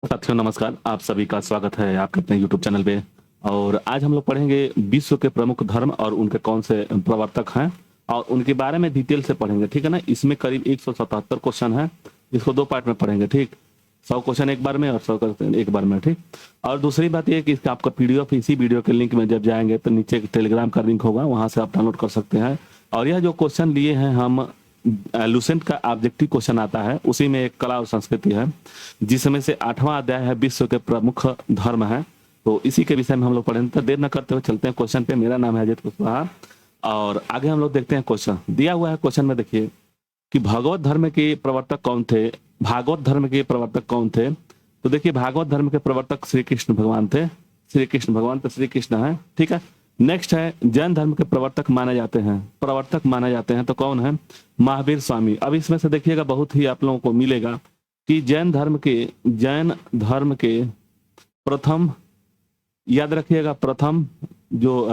साथियों नमस्कार, आप सभी का स्वागत है आपके अपने यूट्यूब चैनल पे। और आज हम लोग पढ़ेंगे विश्व के प्रमुख धर्म और उनके कौन से प्रवर्तक हैं और उनके बारे में डिटेल से पढ़ेंगे, ठीक है ना। इसमें करीब 177 क्वेश्चन है, इसको 2 पार्ट में पढ़ेंगे, ठीक। 100 क्वेश्चन एक बार में और 100 क्वेश्चन एक बार में, ठीक। और दूसरी बात यह कि इसका आपका पीडीएफ इसी वीडियो के लिंक में जब जाएंगे तो नीचे टेलीग्राम का लिंक होगा, वहां से आप डाउनलोड कर सकते हैं। और यह जो क्वेश्चन लिए हैं हम, लुसेंट का ऑब्जेक्टिव क्वेश्चन आता है, उसी में एक कला और संस्कृति है जिसमें से 8वां अध्याय है विश्व के प्रमुख धर्म है। तो इसी के विषय में हम लोग पढ़ेंगे, तो देर न करते हुए चलते हैं क्वेश्चन पे। मेरा नाम है अजय कुशवाहा और आगे हम लोग देखते हैं क्वेश्चन दिया हुआ है। क्वेश्चन में देखिए कि भागवत धर्म के प्रवर्तक कौन थे। भागवत धर्म के प्रवर्तक कौन थे? तो देखिए भागवत धर्म के प्रवर्तक श्री कृष्ण भगवान थे। श्री कृष्ण भगवान तो श्री कृष्ण है, ठीक है। नेक्स्ट है जैन धर्म के प्रवर्तक माने जाते हैं, तो कौन है? महावीर स्वामी। अब इसमें से देखिएगा बहुत ही आप लोगों को मिलेगा कि जैन धर्म के प्रथम, याद रखिएगा, प्रथम जो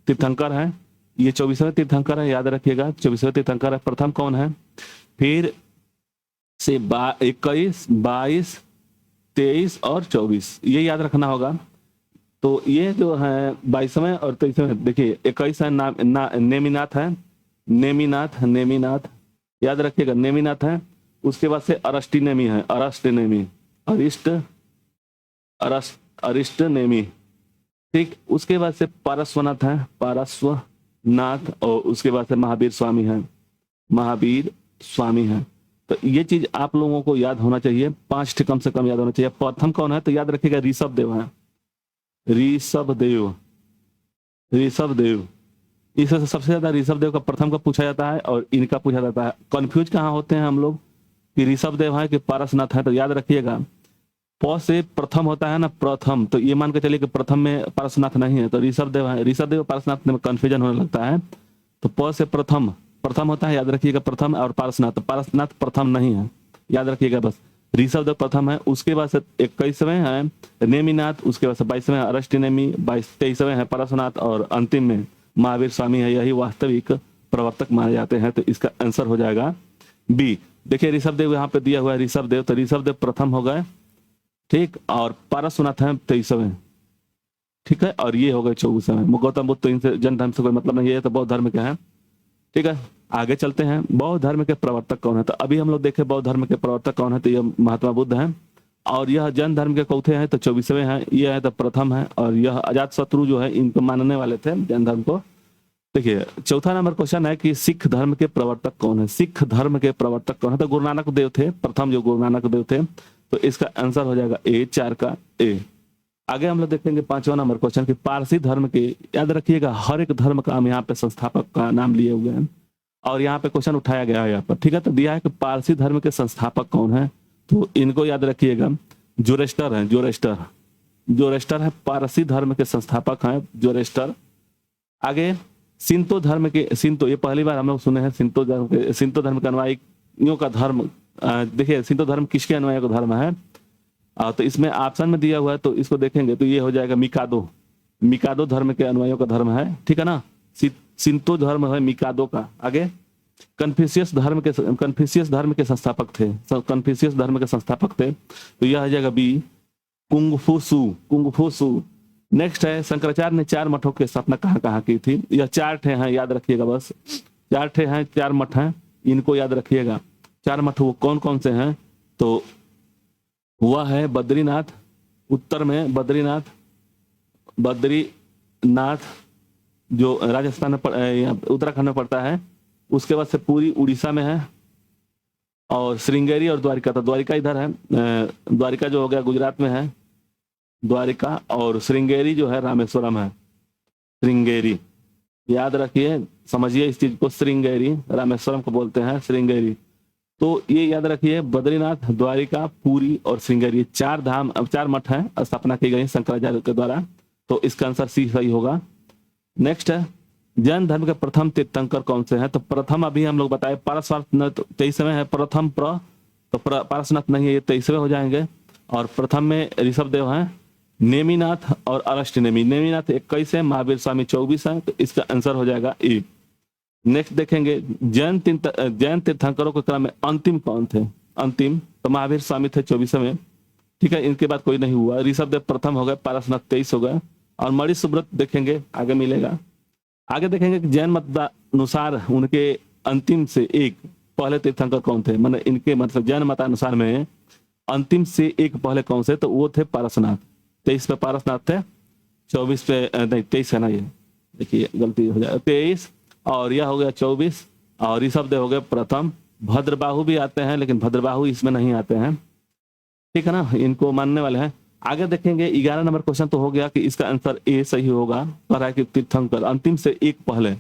तीर्थंकर है, ये 24वें तीर्थंकर है, याद रखिएगा 24वें तीर्थंकर है। प्रथम कौन है? फिर से 21, 22, 23 और 24, ये याद रखना होगा। तो ये जो है 22वें और 23वें, देखिए 21 है नेमिनाथ है, नेमिनाथ याद रखिएगा, नेमिनाथ है। उसके बाद से अरिष्टनेमी है, अरिष्टनेमी, ठीक। उसके बाद से पारस्वनाथ है, पारस्वनाथ। और उसके बाद से महावीर स्वामी है। तो ये चीज आप लोगों को याद होना चाहिए, 5 कम से कम याद होना चाहिए। प्रथम कौन है? तो याद रखिएगा ऋषभदेव है, ऋषभदेव। इससे सबसे ज्यादा ऋषभदेव का प्रथम का पूछा जाता है और इनका पूछा जाता है। कंफ्यूज कहाँ होते हैं हम लोग कि ऋषभदेव है कि पारसनाथ है? तो याद रखिएगा प से प्रथम होता है ना, प्रथम, तो ये मान के चलिए कि प्रथम में पारसनाथ नहीं है, तो ऋषभदेव है। ऋषभदेव पारसनाथ में कंफ्यूजन होने लगता है। तो प से प्रथम होता है, याद रखिएगा, प्रथम। और पारसनाथ प्रथम नहीं है, याद रखिएगा बस। ऋषभदेव प्रथम है। उसके बाद से 21वें है नेमिनाथ, उसके बाद से 22वें है अरिष्टनेमी, 23वें है पारसनाथ और अंतिम में महावीर स्वामी है। यही वास्तविक प्रवर्तक माने जाते हैं। तो इसका आंसर हो जाएगा बी। देखिए ऋषभदेव यहाँ पे दिया हुआ है, ऋषभदेव, तो ऋषभदेव प्रथम हो गए, ठीक। और पारसनाथ है 23वें, ठीक है। और ये हो गए 24वें। गौतम बुद्ध तो इनसे जैन धर्म से कोई मतलब नहीं है, तो बौद्ध धर्म के हैं, ठीक है। आगे चलते हैं, बौद्ध धर्म के प्रवर्तक कौन है? तो अभी हम लोग देखे बौद्ध धर्म के प्रवर्तक कौन है, तो यह महात्मा बुद्ध हैं। और यह जैन धर्म के चौथे हैं, तो 24वें हैं। यह है तो प्रथम है। और यह अजात शत्रु जो है इनको मानने वाले थे जैन धर्म को। देखिए चौथा नंबर क्वेश्चन है कि सिख धर्म के प्रवर्तक कौन है? सिख धर्म के प्रवर्तक कौन है? तो गुरु नानक देव थे, प्रथम जो गुरु नानक देव थे। तो इसका आंसर हो जाएगा ए, 4 का ए। आगे हम लोग देखेंगे 5वां नंबर क्वेश्चन कि पारसी धर्म के, याद रखिएगा हर एक धर्म का हम यहाँ पे संस्थापक का नाम लिए हुए हैं और यहाँ पे क्वेश्चन उठाया गया है यहाँ पर, ठीक है। तो दिया है कि पारसी धर्म के संस्थापक कौन है? तो इनको याद रखिएगा, जोरेस्टर है, जोरेस्टर है, पारसी धर्म के संस्थापक हैं जोरेस्टर। आगे सिंतो धर्म के, सिंतो, ये पहली बार हम लोग सुने हैं सिंतो धर्म के अनुयायियों का धर्म। देखिए सिंतो धर्म किसके अनुयायियों का धर्म है? तो इसमें ऑप्शन में दिया हुआ है, तो इसको देखेंगे तो ये हो जाएगा मिकादो धर्म के अनुयायियों का धर्म है, ठीक है ना। सिंतो धर्म है मिकादो का। आगे कन्फ्यूशियस धर्म के संस्थापक थे, कन्फ्यूशियस धर्म के संस्थापक थे। तो यह हो जाएगा बी, कुंगफूसु। नेक्स्ट है शंकराचार्य ने 4 मठों की स्थापना कहाँ की थी? यह 4 ठे हैं, याद रखिएगा बस, 4 ठे हैं, 4 मठ हैं, इनको याद रखिएगा। 4 मठ वो कौन कौन से हैं? तो वह है बद्रीनाथ, उत्तर में बद्रीनाथ जो राजस्थान में उत्तराखंड में पड़ता है। उसके बाद से पूरी उड़ीसा में है और श्रृंगेरी और द्वारिका, तो द्वारिका इधर है, द्वारिका जो हो गया गुजरात में है द्वारिका, और श्रृंगेरी जो है रामेश्वरम है। श्रृंगेरी याद रखिए, समझिए इस चीज को, श्रृंगेरी, रामेश्वरम को बोलते हैं श्रृंगेरी। तो ये याद रखिए, बद्रीनाथ, द्वारिका, पुरी और श्रृंगेरी, 4 धाम, 4 मठ हैं, स्थापना की गई शंकराचार्य के द्वारा। तो इसका आंसर सी सही होगा। नेक्स्ट है जैन धर्म के प्रथम तीर्थंकर कौन से हैं? तो प्रथम अभी हम लोग बताए पारसनाथ 23वें है, प्रथम तो पारसनाथ नहीं है, ये 23वें हो जाएंगे। और प्रथम में ऋषभदेव हैं, नेमिनाथ और अरिष्टनेमी। नेमिनाथ 21 है, महावीर स्वामी 24 है। तो इसका आंसर हो जाएगा ए। नेक्स्ट देखेंगे जैन तीर्थंकरों के क्रम में अंतिम कौन थे? अंतिम तो महावीर स्वामी थे 24वें। ठीक है, इनके बाद कोई नहीं हुआ। ऋषभदेव प्रथम हो गए, पारसनाथ 23 हो गए। और मणि सुब्रत देखेंगे, आगे मिलेगा। आगे देखेंगे कि जैन मत अनुसार उनके अंतिम से एक पहले तीर्थंकर कौन थे, मतलब इनके मतलब जैन मतानुसार में अंतिम से एक पहले कौन से, तो वो थे पारसनाथ। 23 पे पारसनाथ थे, 24 पे नहीं 23 है ना, ये देखिए गलती हो जाए, 23 और यह हो गया 24। और ऋषभदेव हो गए प्रथम। भद्रबाहु भी आते हैं, लेकिन भद्रबाहु इसमें नहीं आते हैं, ठीक है ना, इनको मानने वाले हैं। आगे देखेंगे 11 नंबर क्वेश्चन तो हो गया कि इसका आंसर ए सही होगा। कह रहा है कि तीर्थंकर अंतिम से एक पहले,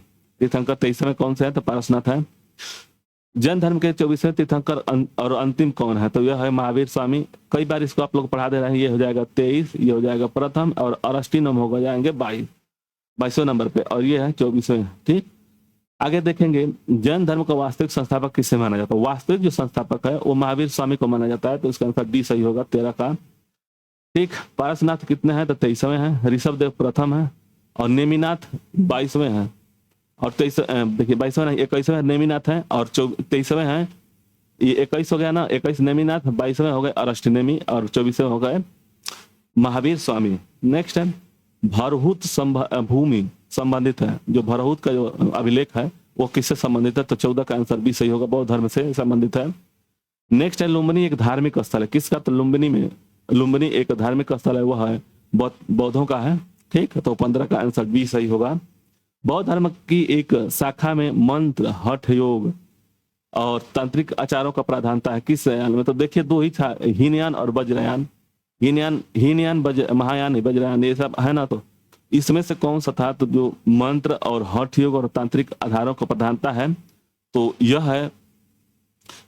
तीर्थंकर 23वें कौन से है, तो पारसनाथ है। जैन धर्म के 24वें तीर्थंकर और अंतिम कौन है, तो यह है महावीर स्वामी। कई बार इसको आप लोग पढ़ा दे रहे हैं। ये हो जाएगा 23, ये हो जाएगा प्रथम, और अरस्टिनम हो जाएंगे 22वें नंबर पे, और ये है 24वें। ठीक, आगे देखेंगे जैन धर्म का वास्तविक संस्थापक किससे माना जाता है। वास्तविक जो संस्थापक है वो महावीर स्वामी को माना जाता है, तो इसका आंसर डी सही होगा, 13 का। ठीक, पारसनाथ कितने हैं, तो 23वें हैं। ऋषभदेव प्रथम है, और नेमिनाथ 22वें हैं, और 23 देखिए 22वें नहीं 21वें नेमिनाथ है, और 23वें हैं। ये 21 हो गया ना, 21 नेमिनाथ, 22वें हो गए अरस्टिनेमी, और 24वें हो गए महावीर स्वामी। नेक्स्ट है भरहूत भूमि संबंधित है, जो भरहूत का जो अभिलेख है वो किससे संबंधित है, तो 14 का आंसर भी सही होगा, बौद्ध धर्म से संबंधित है। नेक्स्ट है लुम्बिनी एक धार्मिक स्थल है, किसका, तो लुम्बिनी एक धार्मिक स्थल है, वह है बौद्धों का है। ठीक, तो 15 का आंसर बी सही होगा। बौद्ध धर्म की एक शाखा में मंत्र, हठ योग और तांत्रिक आचारों का प्राधान्यता है, किस यान में, तो देखिए दो ही था, हीनयान और वज्रयान। हीनयान महायान वज्रयान ये सब है ना, तो इसमें से कौन सा था, तो जो मंत्र और हठ योग और तांत्रिक आधारों का प्रधानता है, तो यह है,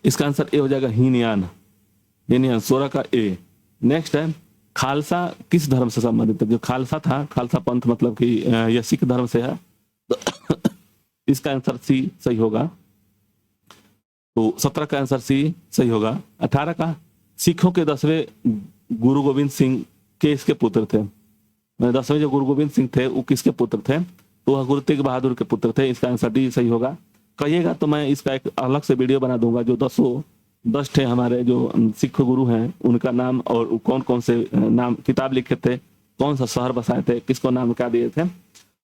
इसका आंसर ए हो जाएगा हीनयान 16 का ए। नेक्स्ट है खालसा किस धर्म से संबंधित है, जो खालसा था, खालसा पंथ मतलब कि यह सिख धर्म से है, तो इसका आंसर सी सही होगा, तो 17 का आंसर सी सही होगा। 18 का सिखों के 10वें गुरु गोविंद सिंह के इसके पुत्र थे, 10वें जो गुरु गोविंद सिंह थे वो किसके पुत्र थे, तो वह गुरु तेग बहादुर के पुत्र थे, इसका आंसर डी सही होगा। कहिएगा तो मैं इसका एक अलग से वीडियो बना दूंगा, जो 10 थे हमारे जो सिख गुरु हैं उनका नाम, और कौन कौन से नाम किताब लिखे थे, कौन सा शहर बसाए थे, किसको नाम क्या दिए थे,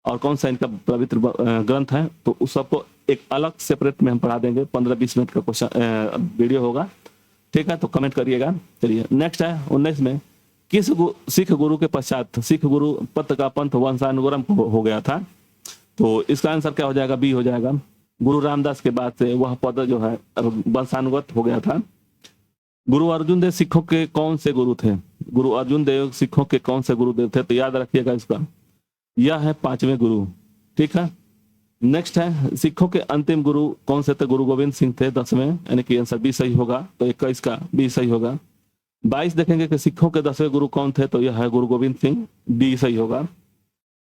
और कौन सा इनका पवित्र ग्रंथ है, तो उस सबको एक अलग सेपरेट में हम पढ़ा देंगे। 15-20 मिनट का क्वेश्चन वीडियो होगा, ठीक है, तो कमेंट करिएगा। चलिए नेक्स्ट है 19 में किस सिख गुरु के पश्चात सिख गुरु पद का पंथ वंशानुगम हो गया था, तो इसका आंसर क्या हो जाएगा, बी हो जाएगा। गुरु रामदास के बाद से वह पद जो है वंशानुगत हो गया था। गुरु अर्जुन देव सिखों के कौन से गुरु थे, गुरु अर्जुन देव सिखों के कौन से गुरुदेव थे, तो याद रखिएगा इसका, यह है 5वें गुरु। ठीक है, नेक्स्ट है सिखों के अंतिम गुरु कौन से थे, गुरु गोविंद सिंह थे 10वें, यानी कि आंसर बी सही होगा, तो 21 का बी सही होगा। 22 देखेंगे कि सिखों के 10वें गुरु कौन थे, तो यह है गुरु गोविंद सिंह, डी सही होगा।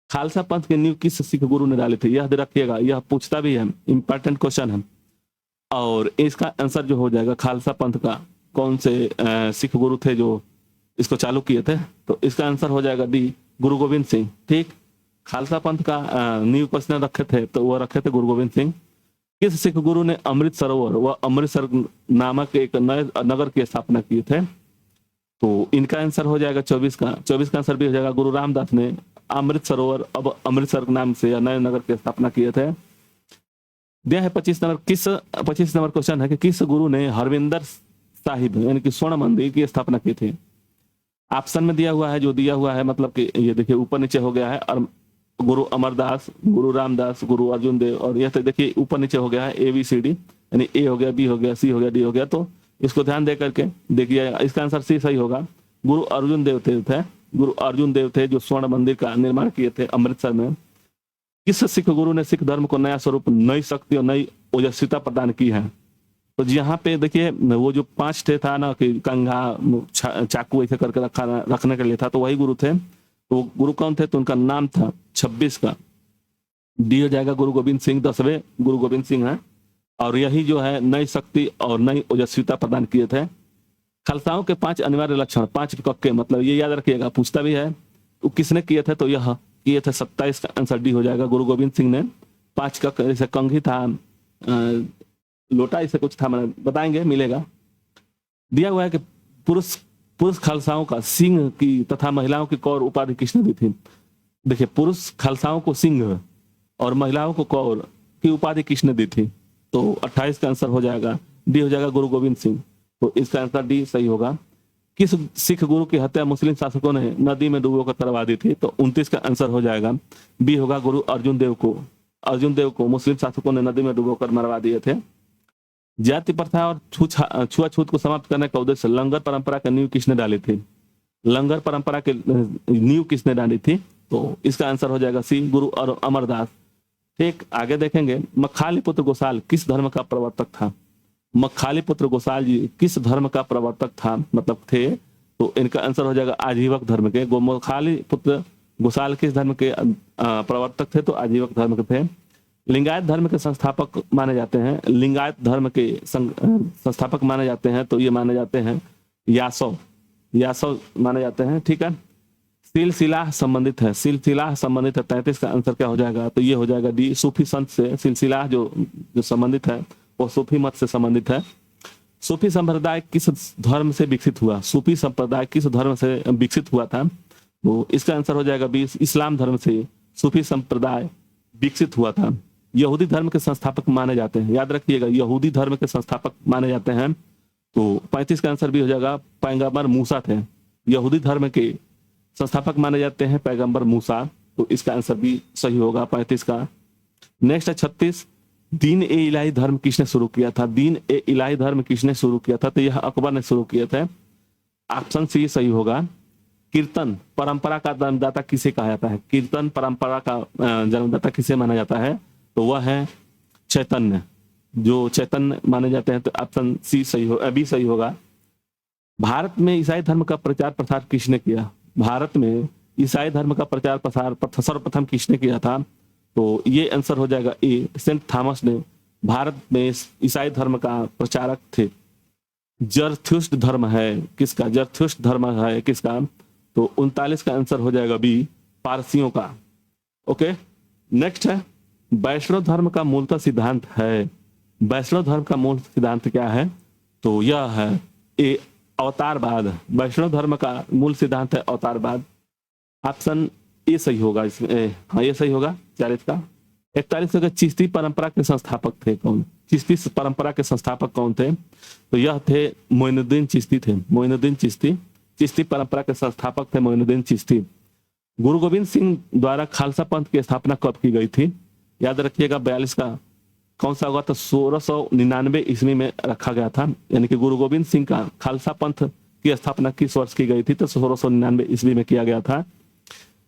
खालसा पंथ की नींव किस सिख गुरु ने डाली थी, यह रखिएगा, यह पूछता भी है, इंपॉर्टेंट क्वेश्चन है। और इसका आंसर जो हो जाएगा खालसा पंथ का कौन से सिख गुरु थे जो इसको चालू किए थे, तो इसका आंसर हो जाएगा डी, गुरु गोविंद सिंह। ठीक, खालसा पंथ का नींव किसने रखे थे, तो वह रखे थे गुरु गोविंद सिंह। किस सिख गुरु ने अमृत सरोवर व अमृतसर नामक एक नए नगर की स्थापना की थे, तो इनका आंसर हो जाएगा 24 का आंसर भी हो जाएगा। गुरु रामदास ने अमृत सरोवर अब अमृतसर नाम से नए नगर की स्थापना किए थे। दिया है 25 नंबर क्वेश्चन है कि किस गुरु ने हरविंदर साहिब यानी कि स्वर्ण मंदिर की स्थापना की थी। ऑप्शन में दिया हुआ है, जो दिया हुआ है मतलब कि ये देखिए ऊपर नीचे हो गया है, और गुरु अमरदास, गुरु रामदास, गुरु अर्जुन देव, और यह तो देखिए ऊपर नीचे हो गया है ABCD, यानी ए हो गया, बी हो गया, सी हो गया, डी हो गया, तो इसको ध्यान दे करके देखिए, इसका आंसर सी सही होगा। गुरु अर्जुन देव थे जो स्वर्ण मंदिर का निर्माण किए थे अमृतसर में। किस सिख गुरु ने सिख धर्म को नया स्वरूप, नई शक्ति और नई ओजस्विता प्रदान की है, तो यहाँ पे देखिए वो जो 5 थे था ना कि कंघा चाकू ऐसे करके रखने के लिए था, तो वही गुरु थे। तो गुरु कौन थे, तो उनका नाम था 26 का डी हो जाएगा, गुरु गोविंद सिंह 10वें गुरु गोविंद सिंह है, और यही जो है नई शक्ति और नई ओजस्विता प्रदान किए थे। खालसाओं के 5 अनिवार्य लक्षण, 5 कक्के मतलब ये याद रखिएगा, पूछता भी है, तो किसने किए थे, तो यह किए थे 27 का आंसर डी हो जाएगा, गुरु गोविंद सिंह ने। 5 कक्के जैसे कंघी था, लोटा ऐसे कुछ था, मैंने बताएंगे, मिलेगा। दिया हुआ है कि पुरुष पुरुष खालसाओं का सिंह की तथा महिलाओं की कौर उपाधि किसने दी थी? देखिए, पुरुष खालसाओं को सिंह और महिलाओं को कौर की उपाधि किसने दी थी? तो 28 का आंसर हो जाएगा डी, हो जाएगा गुरु गोविंद सिंह। तो इसका आंसर डी सही होगा। किस सिख गुरु की हत्या मुस्लिम शासकों ने नदी में डूबोकर करवा दी थी? तो 29 का आंसर हो जाएगा बी, होगा गुरु अर्जुन देव को। अर्जुन देव को मुस्लिम शासकों ने नदी में डूबोकर मरवा दिए थे। जाति प्रथा और छुआछूत को समाप्त करने का उद्देश्य लंगर परंपरा का नींव किसने डाली थी? लंगर परंपरा के नींव किसने डाली थी? तो इसका आंसर हो जाएगा सी, गुरु और अमरदास। ठीक, आगे देखेंगे, मखाली पुत्र गोसाल किस धर्म का प्रवर्तक था? मखाली पुत्र गोसाल जी किस धर्म का प्रवर्तक था, मतलब थे? तो इनका आंसर हो जाएगा आजीवक धर्म के। मखाली पुत्र गोसाल किस धर्म के प्रवर्तक थे? तो आजीवक धर्म के थे। लिंगायत धर्म के संस्थापक माने जाते हैं, लिंगायत धर्म के संस्थापक माने जाते हैं, तो ये माने जाते हैं यासव, यासव माने जाते हैं। ठीक है, सिलसिला संबंधित है, सिलसिला संबंधित है। 33 का आंसर क्या हो जाएगा? तो ये हो जाएगा डी, सूफी संत से सिलसिला जो संबंधित है वो सूफी मत से संबंधित है। सूफी संप्रदाय किस धर्म से विकसित हुआ? सूफी संप्रदाय किस धर्म से विकसित हुआ था? तो इसका आंसर हो जाएगा बी, इस्लाम धर्म से सूफी संप्रदाय विकसित हुआ था। यहूदी धर्म के संस्थापक माने जाते हैं, याद रखिएगा, यहूदी धर्म के संस्थापक माने जाते हैं। तो 35 का आंसर भी हो जाएगा पैगंबर मूसा थे। यहूदी धर्म के संस्थापक माने जाते हैं पैगंबर मूसा। तो इसका आंसर भी सही होगा 35 का। नेक्स्ट है 36, दीन ए इलाही धर्म किसने शुरू किया था? दीन ए इलाही धर्म किसने शुरू किया था? तो यह अकबर ने शुरू किया था। ऑप्शन सी सही होगा। कीर्तन परंपरा का जन्मदाता किसे कहा जाता है? कीर्तन परंपरा का जन्मदाता किसे माना जाता है? तो वह है चैतन्य, जो चैतन्य माने जाते हैं। तो ऑप्शन सी सही हो, बी सही होगा। भारत में ईसाई धर्म का प्रचार प्रसार किसने किया? भारत में ईसाई धर्म का प्रचार प्रसार सर्वप्रथम किसने किया था? तो ये आंसर हो जाएगा ए, सेंट थॉमस ने भारत में ईसाई धर्म का प्रचारक थे। जरथुस्ट धर्म है किसका? जरथुस्ट धर्म है किसका? तो 39 का आंसर हो जाएगा बी, पारसियों का। ओके, नेक्स्ट है वैष्णव धर्म का मूलतः सिद्धांत है। वैष्णव धर्म का मूल सिद्धांत क्या है? तो यह है ए, अवतारवाद। वैष्णव धर्म का मूल सिद्धांत है अवतारवाद। ऑप्शन ए सही होगा इसमें, हाँ ये सही होगा 40 का। 41 का चिश्ती परंपरा के संस्थापक थे कौन? चिश्ती परंपरा के संस्थापक कौन थे? तो यह थे मोइनुद्दीन चिश्ती थे। मोइनुद्दीन चिश्ती चिश्ती परंपरा के संस्थापक थे मोइनुद्दीन चिश्ती। गुरु गोविंद सिंह द्वारा खालसा पंथ की स्थापना कब की गई थी? याद रखिएगा 42 का कौन सा होगा? तो 1699 ईस्वी में रखा गया था। यानी कि गुरु गोविंद सिंह का खालसा पंथ की स्थापना किस वर्ष की गई थी? तो 1699 ईस्वी में किया गया था।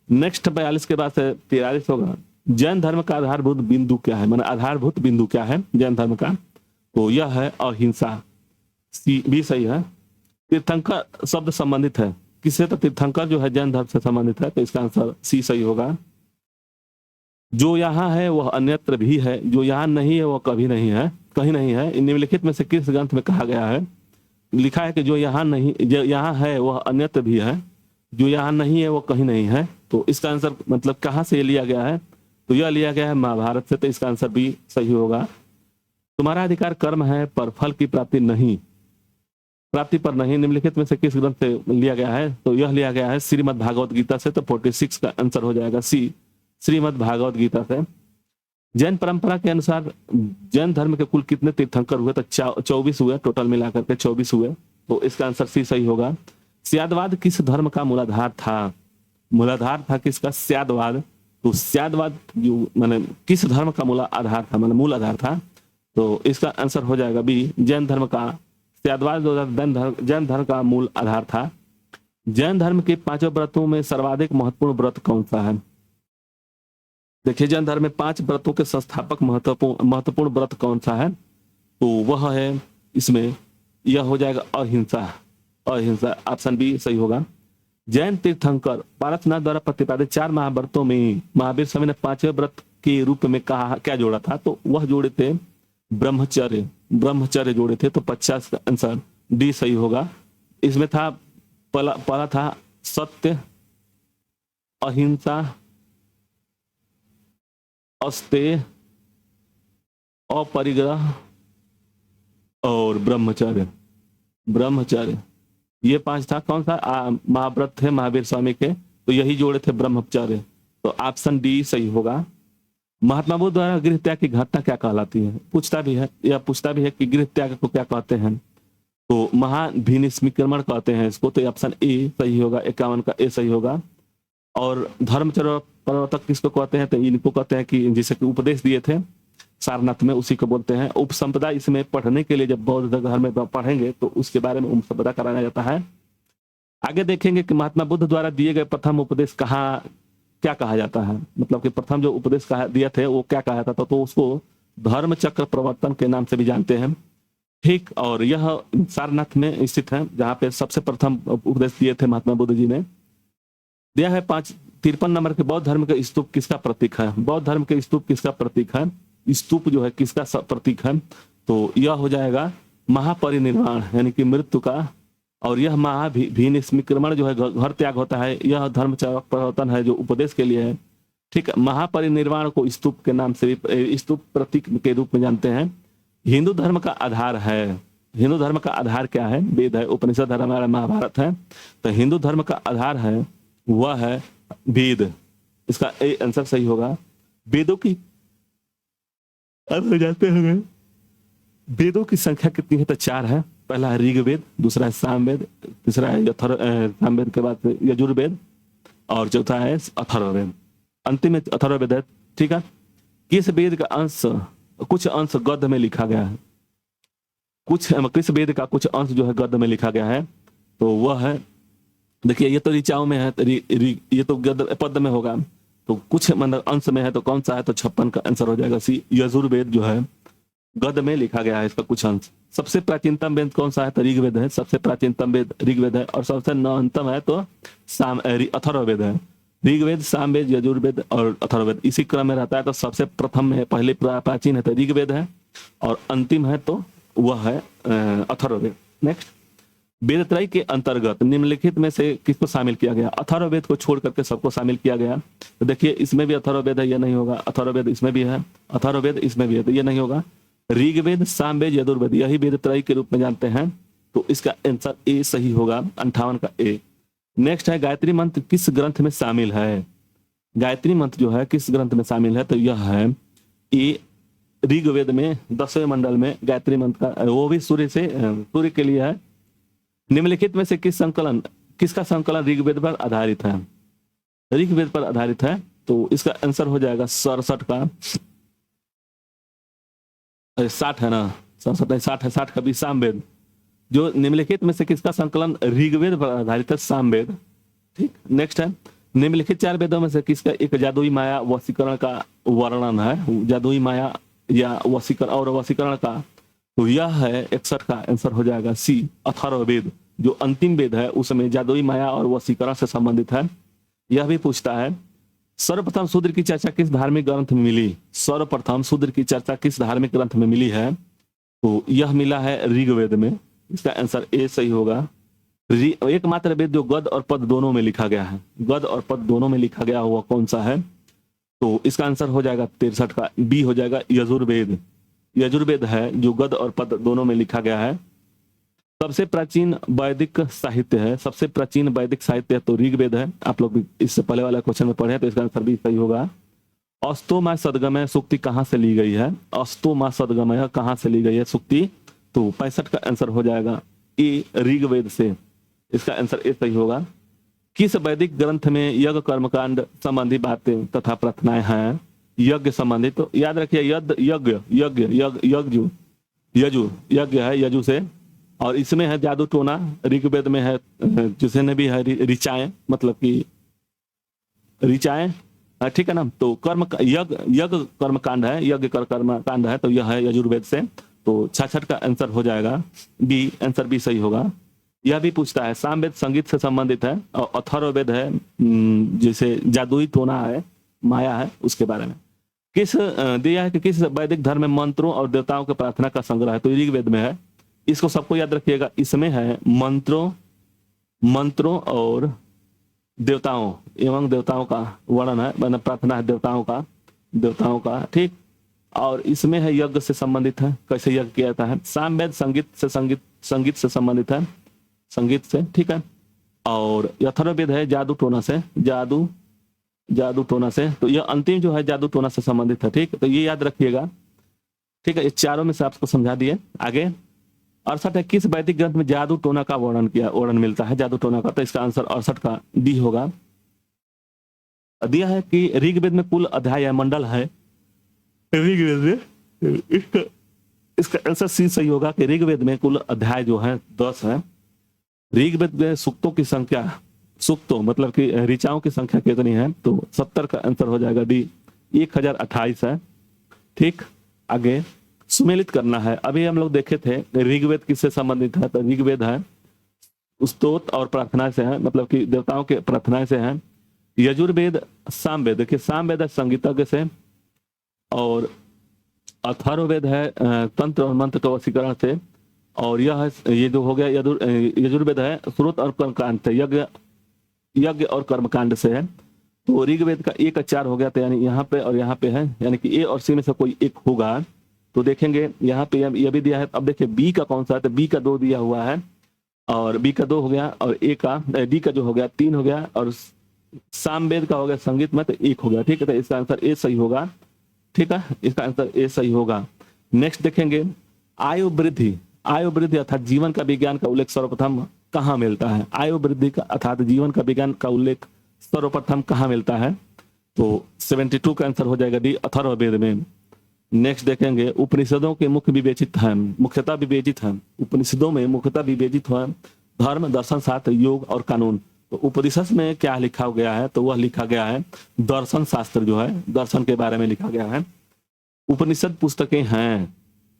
नेक्स्ट 42 के बाद से 43 होगा। जैन धर्म का आधारभूत बिंदु क्या है? माने आधारभूत बिंदु क्या है जैन धर्म का? तो यह है अहिंसा। सी भी सही है। तीर्थंकर शब्द संबंधित है किससे? तो तीर्थंकर जो है जैन धर्म से संबंधित है। तो इसका आंसर सी सही होगा। जो यहाँ है वह अन्यत्र भी है, जो यहाँ नहीं है वह कभी नहीं है, कहीं नहीं है। निम्नलिखित में से किस ग्रंथ में कहा गया है? लिखा है कि जो यहाँ नहीं, जो यहाँ है वह अन्यत्र भी है, जो यहाँ नहीं है वो कहीं नहीं है। तो इसका आंसर मतलब कहाँ से लिया गया है? तो यह लिया गया है महाभारत से। तो इसका आंसर भी सही होगा। तुम्हारा अधिकार कर्म है पर फल की प्राप्ति नहीं, प्राप्ति पर नहीं। निम्नलिखित में से किस ग्रंथ से लिया गया है? तो यह लिया गया है श्रीमद् भागवत गीता से। तो 46 का आंसर हो जाएगा सी, श्रीमद् भागवत गीता से। जैन परंपरा के अनुसार जैन धर्म के कुल कितने तीर्थंकर हुए? तो 24 हुए, टोटल मिलाकर के 24 हुए। तो इसका आंसर सी सही होगा। स्यादवाद किस धर्म का मूलाधार था? मूलाधार था किसका? स्यादवाद। तो स्यादवाद जो माने किस धर्म का मूल आधार था, माने मूल आधार था? तो इसका आंसर हो जाएगा बी, जैन धर्म का। स्यादवाद जैन धर्म का मूल आधार था। जैन धर्म के 5 व्रतों में सर्वाधिक महत्वपूर्ण व्रत कौन सा है? देखिए, जैन धर्म में 5 व्रतों के संस्थापक महत्वपूर्ण व्रत कौन सा है? तो वह है इसमें, यह हो जाएगा अहिंसा। अहिंसा, ऑप्शन बी सही होगा। जैन तीर्थंकर पारसनाथ द्वारा प्रतिपादित 4 महाव्रतों में महावीर स्वामी ने 5वें व्रत के रूप में कहा क्या जोड़ा था? तो वह जोड़े थे ब्रह्मचर्य, ब्रह्मचर्य जोड़े थे। तो 50 का आंसर डी सही होगा। इसमें था पहला था सत्य, अहिंसा, अस्तेय, अपरिग्रह और ब्रह्मचर्य। ब्रह्मचर्य ये 5 था। कौन सा? महाव्रत थे महावीर स्वामी के, तो यही जोड़े थे ब्रह्मचर्य। तो ऑप्शन डी सही होगा। महात्मा बुद्ध द्वारा गृह त्याग की घटना क्या कहलाती है? पूछता भी है, या पूछता भी है कि गृह त्याग को क्या कहते हैं? तो महाभिनिष्क्रमण कहते हैं इसको। तो ऑप्शन ए सही होगा, 51 का ए सही होगा। और धर्मचर्य प्रवर्तक किसको कहते हैं? तो इनको कहते हैं कि जिसे कि उपदेश दिए थे सारनाथ में, उसी को बोलते हैं। उपसंपदा इसमें पढ़ने के लिए जब बौद्ध धर्म में पढ़ेंगे तो उसके बारे में उपसंपदा कराया जाता है। आगे देखेंगे कि महात्मा बुद्ध द्वारा दिए गए प्रथम उपदेश कहाँ क्या कहा जाता है, मतलब कि प्रथम जो उपदेश दिया थे वो क्या कहा जाता था? तो उसको धर्म चक्र प्रवर्तन के नाम से भी जानते हैं। ठीक, और यह सारनाथ में स्थित है जहाँ पे सबसे प्रथम उपदेश दिए थे महात्मा बुद्ध जी ने। दिया है 53 नंबर के, बौद्ध धर्म के स्तूप किसका प्रतीक है? बौद्ध धर्म के स्तूप किसका प्रतीक है? स्तूप जो है किसका प्रतीक है? तो यह हो जाएगा महापरिनिर्वाण, यानी कि मृत्यु का। और यह महाभिनिष्क्रमण जो है घर त्याग होता है, यह धर्मचर्य प्रवर्तन है जो उपदेश के लिए है। ठीक, महापरिनिर्वाण को स्तूप के नाम से भी, स्तूप प्रतीक के रूप में जानते हैं। हिंदू धर्म का आधार है, हिंदू धर्म का आधार क्या है? वेद है, उपनिषद धर्म है, महाभारत है। तो हिंदू धर्म का आधार है वह है वेद। इसका ए आंसर सही होगा। वेदों की अब जाते होंगे, वेदों की संख्या कितनी है? तो 4 है। पहला है ऋग्वेद, दूसरा है सामवेद, तीसरा है सामवेद के बाद यजुर्वेद, और चौथा है अथर्ववेद। अंतिम में अथर्ववेद है। ठीक है, किस वेद का अंश, कुछ अंश गद्य में लिखा गया है? किस वेद का कुछ अंश जो है गद्य में लिखा गया है? तो वह है, देखिए ये तो ऋचाओं में है, तो ये तो गद्य पद में होगा। तो कुछ मतलब अंश में है, तो कौन सा है? तो 56 का आंसर हो जाएगा सी। यजुर्वेद जो है गद्य में लिखा गया है, इसका कुछ अंश। सबसे प्राचीनतम वेद कौन सा है? तो ऋग्वेद है। सबसे प्राचीनतम वेद ऋग्वेद है। और सबसे नवीनतम है तो अथर्ववेद है। ऋग्वेद, सामवेद, यजुर्वेद और अथर्ववेद इसी क्रम में रहता है। तो सबसे प्रथम है, पहले प्राचीन है तो ऋग्वेद है, और अंतिम है तो वह है अथर्ववेद। नेक्स्ट, वेदत्रय के अंतर्गत निम्नलिखित में से किसको शामिल किया गया? अथर्ववेद को छोड़ करके सबको शामिल किया गया। तो देखिए इसमें भी अथर्ववेद है, यह नहीं होगा। अथर्ववेद इसमें भी है, अथर्ववेद इसमें भी है, तो यह नहीं होगा। ऋग्वेद, सामवेद, यजुर्वेद यही वेदत्रय के रूप में जानते हैं। तो इसका आंसर ए सही होगा, 58 का ए। नेक्स्ट है, गायत्री मंत्र किस ग्रंथ में शामिल है? गायत्री मंत्र जो है किस ग्रंथ में शामिल है? तो यह है ए ऋग्वेद में 10वें मंडल में गायत्री मंत्र का, वो भी सूर्य के लिए है। निम्नलिखित में से किसका संकलन ऋग्वेद पर आधारित है? ऋग्वेद पर आधारित है। तो इसका आंसर हो जाएगा 67 का, 60 है ना, 67 नहीं 60 है, 60 का भी सामवेद। जो निम्नलिखित में से किसका संकलन ऋग्वेद पर आधारित है? सामवेद। ठीक, नेक्स्ट है, निम्नलिखित 4 वेदों में से किसका एक जादुई माया वशीकरण का वर्णन है? जादुई माया या वशीकरण और वशीकरण का, तो यह है 61 का आंसर हो जाएगा सी, अथर्ववेद। जो अंतिम वेद है उसमें जादुई माया और वशीकरण से संबंधित है। यह भी पूछता है, सर्वप्रथम शूद्र की चर्चा किस धार्मिक ग्रंथ में मिली? सर्वप्रथम शूद्र की चर्चा किस धार्मिक ग्रंथ में मिली है? तो यह मिला है ऋग्वेद में। इसका आंसर ए सही होगा। एकमात्र वेद जो गद और पद दोनों में लिखा गया है, गद और पद दोनों में लिखा गया हुआ कौन सा है? तो इसका आंसर हो जाएगा 63 का बी हो जाएगा, यजुर्वेद। यजुर्वेद है जो गद और पद दोनों में लिखा गया है। सबसे प्राचीन वैदिक साहित्य है, सबसे प्राचीन वैदिक साहित्य तो ऋग्वेद है। आप लोग भी इससे पहले वाला क्वेश्चन में पढ़े, तो इसका आंसर भी सही होगा। अस्तो मा सदगमय सूक्ति कहाँ से ली गई है? अस्तो मा सदगमय कहाँ से ली गई है सूक्ति? तो 65 का आंसर हो जाएगा ए, ऋग्वेद से। इसका आंसर ए सही होगा। किस वैदिक ग्रंथ में यज्ञ कर्मकांड संबंधी बातें तथा प्रार्थनाएं हैं? यज्ञ संबंधित, तो याद रखिए यज्ञ है यजु से, और इसमें है जादू टोना। ऋग्वेद में है जिसे ने भी है ऋचाएं, मतलब कि ऋचाएं, ठीक है ना। तो यज्ञ कर्मकांड है, यज्ञ कर्मकांड है, तो यह है यजुर्वेद से। तो 66 का आंसर हो जाएगा बी, आंसर बी सही होगा। यह भी पूछता है, सामवेद संगीत से संबंधित है, और अथर्ववेद है जैसे जादुई टोना है, माया है, उसके बारे में। किस दिया है कि किस वैदिक धर्म में मंत्रों और देवताओं के प्रार्थना का संग्रह है? तो ऋग्वेद में है। इसको सबको याद रखिएगा, इसमें है मंत्रों और देवताओं एवं देवताओं का वर्णन है, मतलब प्रार्थना है देवताओं का, ठीक। और इसमें है यज्ञ से संबंधित है, कैसे यज्ञ किया जाता है। सामवेद संगीत से संबंधित है। संगीत से, ठीक है। और अथर्ववेद है जादू टोना से, जादू टोना से। तो यह अंतिम जो है जादू टोना से संबंधित है, ठीक। तो ये याद रखिएगा, ठीक है। ये चारों में से आपको समझा दिए। आगे 68 है, किस वैदिक ग्रंथ में जादू टोना का वर्णन मिलता है, जादू टोना का। तो इसका आंसर 68 का डी होगा। दिया है कि ऋग्वेद में कुल अध्याय या मंडल है, ऋग्वेद में इसका आंसर सी सही होगा कि ऋग्वेद में कुल अध्याय जो है 10 है। ऋग्वेद में सूक्तों की संख्या, सूक्तों मतलब कि ऋचाओं की संख्या कितनी है, तो 70 का आंसर हो जाएगा डी, 1028 है, ठीक। आगे सुमेलित करना है। अभी हम लोग देखे थे ऋग्वेद किससे संबंधित है, तो ऋग्वेद है स्तोत्र और प्रार्थना से है, मतलब कि देवताओं के प्रार्थना से है। यजुर्वेद सामवेद, देखिए सामवेद है संगीतज्ञ से, और अथर्ववेद है तंत्र और मंत्र के वशीकरण से, और यह है ये जो हो गया यजुर्वेद है स्रोत और कर्मकांड से, यज्ञ और कर्मकांड से है। तो ऋग्वेद का 1 का 4 हो गया, तो यानी यहाँ पे और यहाँ पे है, यानी कि ए और सी में से कोई एक होगा। तो देखेंगे यहाँ पे ये भी दिया है। अब देखिए बी का कौन सा है, तो बी का 2 दिया हुआ है, और बी का 2 हो गया, और ए का डी का जो हो गया 3 हो गया, और सामवेद का हो गया संगीत में, तो 1 हो गया, ठीक है। तो इसका आंसर ए सही होगा, ठीक है। इसका आंसर ए सही होगा। नेक्स्ट देखेंगे आयु वृद्धि अर्थात जीवन का विज्ञान का उल्लेख सर्वप्रथम कहाँ मिलता है। आयु वृद्धि का अर्थात जीवन का विज्ञान का उल्लेख सर्वप्रथम कहाँ मिलता है, तो 72 का आंसर हो जाएगा डी, अथर्ववेद में। नेक्स्ट देखेंगे उपनिषदों के मुख्यतः विवेचित है, उपनिषदों में मुख्यतः विवेचित है धर्म, दर्शन, शास्त्र, योग और कानून। तो उपनिषद में क्या लिखा गया है, तो वह लिखा गया है दर्शन शास्त्र, जो है दर्शन के बारे में लिखा गया है। उपनिषद पुस्तकें हैं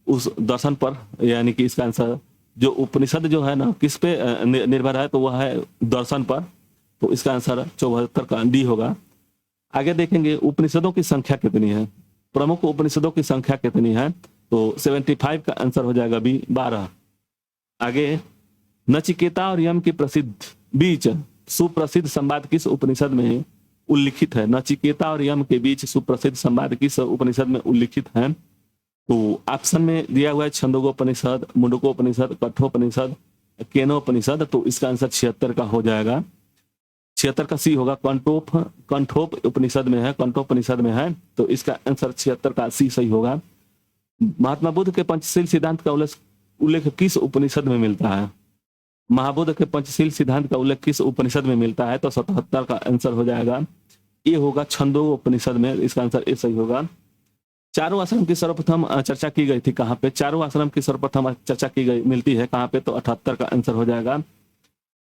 उस दर्शन पर, यानी कि इसका आंसर जो उपनिषद जो है ना किस पे निर्भर है, तो वह है दर्शन पर। तो इसका आंसर 74 का डी होगा। आगे देखेंगे उपनिषदों की संख्या कितनी है, प्रमुख उपनिषदों की संख्या कितनी है, तो 75 का आंसर हो जाएगा बी, 12। आगे नचिकेता और यम की बीच सुप्रसिद्ध संवाद किस उपनिषद में उल्लिखित है। नचिकेता और यम के बीच सुप्रसिद्ध संवाद किस उपनिषद में उल्लिखित है, तो ऑप्शन में दिया हुआ है छंदोगोपनिषद, मुंडकोपनिषद, कठोपनिषद, केनोपनिषद। तो इसका आंसर 76 का हो जाएगा, 76 का सी होगा। कंठोप उपनिषद में है, कंठोपनिषद में है, तो इसका आंसर 76 का सी सही होगा। महात्मा बुद्ध के पंचशील सिद्धांत का उल्लेख किस उपनिषद में मिलता है, महाबुद्ध के पंचशील सिद्धांत का उल्लेख किस उपनिषद में मिलता है, तो 77 का आंसर हो जाएगा, ये होगा छंदोगोपनिषद में। इसका आंसर ए सही होगा। चारों आश्रम की सर्वप्रथम चर्चा की गई थी कहाँ पे, चारों आश्रम की सर्वप्रथम चर्चा की गई मिलती है कहाँ पे, तो 78 का आंसर हो जाएगा,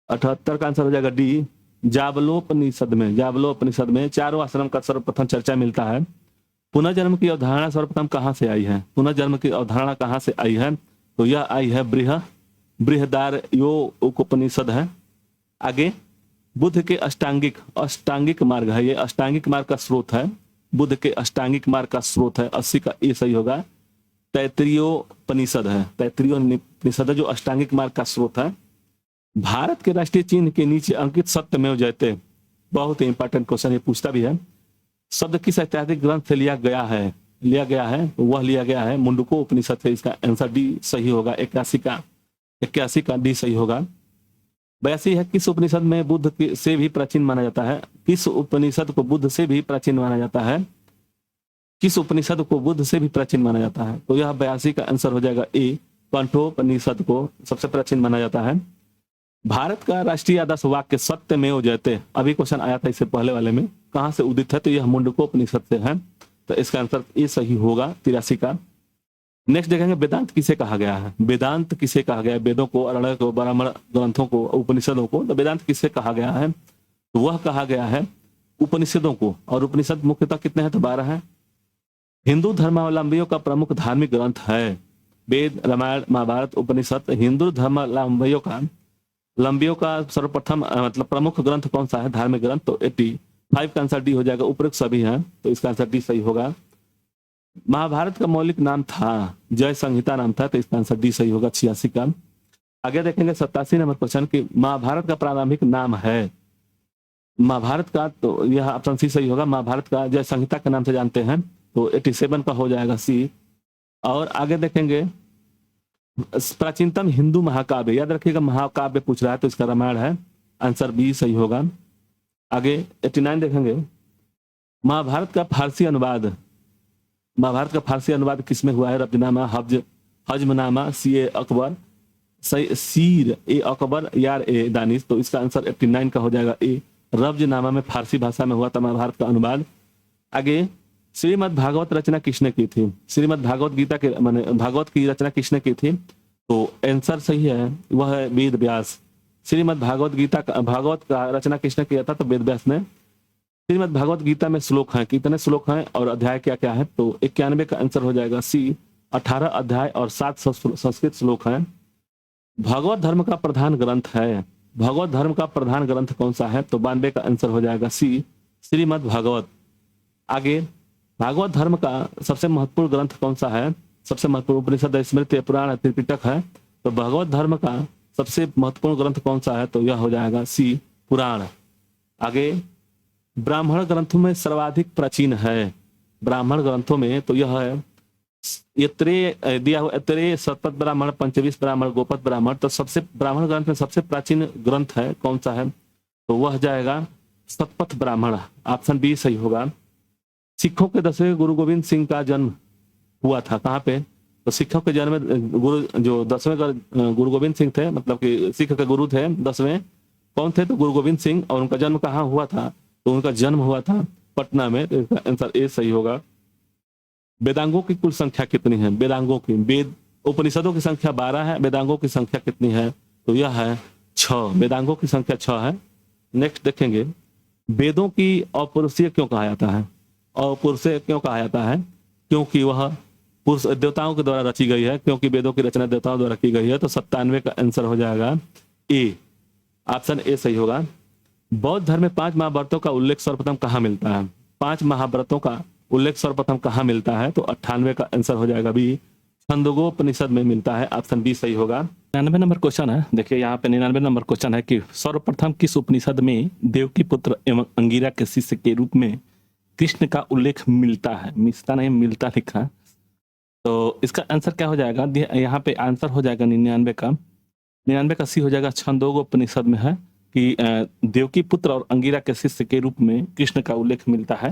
78 का आंसर हो जाएगा डी, जावलोपनिषद में चारों आश्रम का सर्वप्रथम चर्चा मिलता है। पुनर्जन्म की अवधारणा सर्वप्रथम कहाँ से आई है, पुनर्जन्म की अवधारणा कहाँ से आई है, तो यह आई है बृहदारण्यकोपनिषद है। आगे बुद्ध के अष्टांगिक मार्ग है, ये अष्टांगिक मार्ग का स्रोत है, बुद्ध के अष्टांगिक मार्ग का स्रोत है, 80 का ए सही होगा। तैत्तिरीयोपनिषद है, तैत्तिरीयोपनिषद जो अष्टांगिक मार्ग का स्रोत है। भारत के राष्ट्रीय चिन्ह के नीचे अंकित सत्यमेव जयते, बहुत ही इंपॉर्टेंट क्वेश्चन ये पूछता भी है, शब्द किस ऐतिहासिक ग्रंथ से लिया गया है, वह लिया गया है मुंडको उपनिषद से। इसका आंसर डी सही होगा, 81 का डी सही होगा। 82 है, किस उपनिषद में बुद्ध से भी प्राचीन माना जाता है, किस उपनिषद को बुद्ध से भी प्राचीन माना जाता है, किस उपनिषद को बुद्ध से भी प्राचीन माना जाता है, तो यह 82 का आंसर हो जाएगा ए, कंठोपनिषद को सबसे प्राचीन माना जाता है। भारत का राष्ट्रीय आदर्श वाक्य सत्यमेव जयते, अभी क्वेश्चन आया था इससे पहले वाले में, कहाँ से उदित है, तो यह मुंडकोपनिषद से है, तो इसका आंसर ए सही होगा, 83 का। नेक्स्ट देखेंगे वेदांत किसे कहा गया है, वेदांत किसे कहा गया है, वेदों को, अरण्य को, ब्राह्मण ग्रंथों को, उपनिषदों को, तो वेदांत किसे कहा गया है, तो वह कहा गया है उपनिषदों को। और उपनिषद मुख्यतः कितने हैं, तो 12 है। हिंदू धर्मावलंबियों का प्रमुख धार्मिक ग्रंथ है वेद, रामायण, महाभारत, उपनिषद। हिंदू धर्मावलंबियों का सर्वप्रथम मतलब प्रमुख ग्रंथ कौन सा है, धार्मिक ग्रंथ, तो 85 का आंसर डी हो जाएगा, उपरोक्त सभी हैं, तो इसका आंसर डी सही होगा। महाभारत का मौलिक नाम था जय संहिता नाम था, तो इसका आंसर डी सही होगा, 86 का। आगे देखेंगे 87 नंबर क्वेश्चन की महाभारत का प्रारंभिक नाम है, महाभारत का, तो यह ऑप्शन सी सही होगा, महाभारत का जय संहिता के नाम से जानते हैं, तो 87 का हो जाएगा सी। और आगे देखेंगे प्राचीनतम हिंदू महाकाव्य, याद रखिएगा महाकाव्य पूछ रहा है तो इसका रामायण है, आंसर बी सही होगा। आगे 89 देखेंगे, महाभारत का फारसी अनुवाद, महाभारत का फारसी अनुवाद किसमें हुआ है? रब्जनामा, हजमनामा, सी अकबर, सीर ए अकबर, यार ए दानिश। तो इसका आंसर 89 का हो जाएगा ए, रब्जनामा में फारसी भाषा में हुआ था महाभारत का अनुवाद। आगे श्रीमद् भागवत रचना किसने की थी? श्रीमद् भागवत गीता के माने भागवत की रचना किसने की थी? तो आंसर सही है, वह है वेद व्यास। श्रीमद् भागवत गीता का भागवत का रचना किसने किया था? तो वेद व्यास ने। श्रीमद् भागवत गीता में श्लोक हैं, कितने श्लोक हैं और अध्याय क्या क्या है? तो 91 का आंसर हो जाएगा सी, 18 अध्याय और 7 संस्कृत श्लोक हैं। भागवत धर्म का प्रधान ग्रंथ है, भागवत धर्म का प्रधान ग्रंथ कौन सा है? तो 92 का आंसर हो जाएगा सी, श्रीमद् भागवत। आगे भागवत धर्म का सबसे महत्वपूर्ण ग्रंथ कौन सा है? सबसे महत्वपूर्ण उपनिषद, स्मृति, पुराण, त्रिपिटक है। तो भागवत धर्म का सबसे महत्वपूर्ण ग्रंथ कौन सा है? तो यह हो जाएगा सी, पुराण। आगे ब्राह्मण ग्रंथों में सर्वाधिक प्राचीन है, ब्राह्मण ग्रंथों में तो यह है ये दिया हुआ त्रय, शतपथ ब्राह्मण, पंचविश ब्राह्मण, गोपथ ब्राह्मण। तो सबसे ब्राह्मण ग्रंथ में सबसे प्राचीन ग्रंथ है कौन सा है? तो वह जाएगा शतपथ ब्राह्मण, ऑप्शन बी सही होगा। सिखों के 10वें गुरु गोविंद सिंह का जन्म हुआ था कहाँ पे? तो सिखों के जन्म गुरु जो 10वें गुरु गोविंद सिंह थे, मतलब कि सिख के गुरु थे 10वें, कौन थे? तो गुरु गोविंद सिंह। और उनका जन्म कहाँ हुआ था? तो उनका जन्म हुआ था पटना में। तो इसका आंसर ए सही होगा। वेदांगों की कुल संख्या कितनी है? वेदांगों की, वेद उपनिषदों की संख्या 12 है, वेदांगों की संख्या कितनी है? तो यह है 6, वेदांगों की संख्या 6 है। नेक्स्ट देखेंगे, वेदों की अपौरुषीय क्यों कहा जाता है? अपौरुषीय क्यों कहा जाता है? क्योंकि वह पुरुष देवताओं के द्वारा रची गई है, क्योंकि वेदों की रचना देवताओं द्वारा की गई है। तो 97 का आंसर हो जाएगा ए, ऑप्शन ए सही होगा। बौद्ध धर्म में 5 महाव्रतों का उल्लेख सर्वप्रथम कहाँ मिलता है? 5 महाव्रतों का उल्लेख सर्वप्रथम कहाँ मिलता है? तो 98 का आंसर हो जाएगा बी, छंदोगोपनिषद में मिलता है, ऑप्शन बी सही होगा। 99 नंबर क्वेश्चन है, देखिए यहाँ पे 99 नंबर क्वेश्चन है कि सर्वप्रथम किस उपनिषद में देवकी पुत्र एवं अंगिरा के शिष्य के रूप में कृष्ण का उल्लेख मिलता है? मिलता नहीं, मिलता लिखा। तो इसका आंसर क्या हो जाएगा? यहाँ पे आंसर हो जाएगा 99 का सी हो जाएगा, छंदोगोपनिषद में है कि देवकी पुत्र और अंगिरा के शिष्य के रूप में कृष्ण का उल्लेख मिलता है।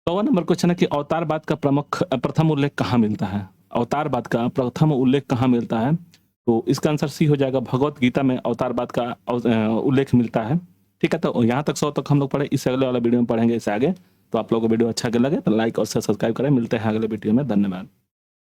100 नंबर क्वेश्चन है कि अवतारवाद का प्रथम उल्लेख कहाँ मिलता है? अवतारवाद का प्रथम उल्लेख कहाँ मिलता है? तो इसका आंसर सी हो जाएगा, भगवत गीता में अवतारवाद का उल्लेख मिलता है। ठीक है, तो यहाँ तक 100 तक हम लोग पढ़े, इससे अगले वाला वीडियो में पढ़ेंगे इससे आगे। तो आप लोगों को वीडियो अच्छा लगे तो लाइक और सब्सक्राइब करें। मिलते हैं अगले वीडियो में, धन्यवाद।